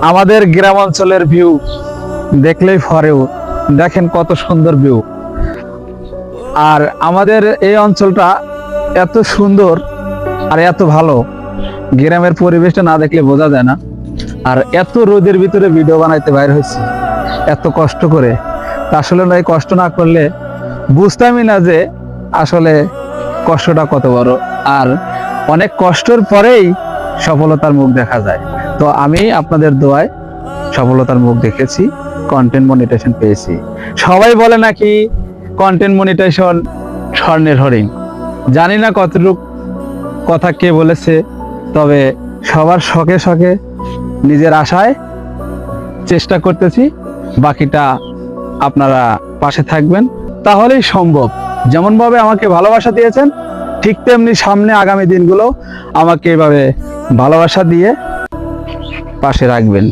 আমাদের গ্রাম অঞ্চলের ভিউ দেখলেই ফরেও, দেখেন কত সুন্দর ভিউ। আর আমাদের এই অঞ্চলটা এত সুন্দর আর এত ভালো, গ্রামের পরিবেশটা না দেখলে বোঝা যায় না। আর এত রোদের ভিতরে ভিডিও বানাইতে বাইর হয়েছি এত কষ্ট করে, তা আসলে না, এই কষ্ট না করলে বুঝতামই না যে আসলে কষ্টটা কত বড়। আর অনেক কষ্টের পরেই সফলতার মুখ দেখা যায়। তো আমি আপনাদের দোয়ায় সফলতার মুখ দেখেছি, কন্টেন্ট মনিটাইজেশন পেয়েছি। সবাই বলে নাকি কন্টেন্ট মনিটাইজেশন স্বর্ণের হরিণ, জানি না কতটুকু কথা কে বলেছে, তবে সবার শখে শখে নিজের আশায় চেষ্টা করতেছি। বাকিটা আপনারা পাশে থাকবেন, তাহলেই সম্ভব। যেমনভাবে আমাকে ভালোবাসা দিয়েছেন, ঠিক তেমনি সামনে আগামী দিনগুলো আমাকে এভাবে ভালোবাসা দিয়ে পাশে রাখবেন।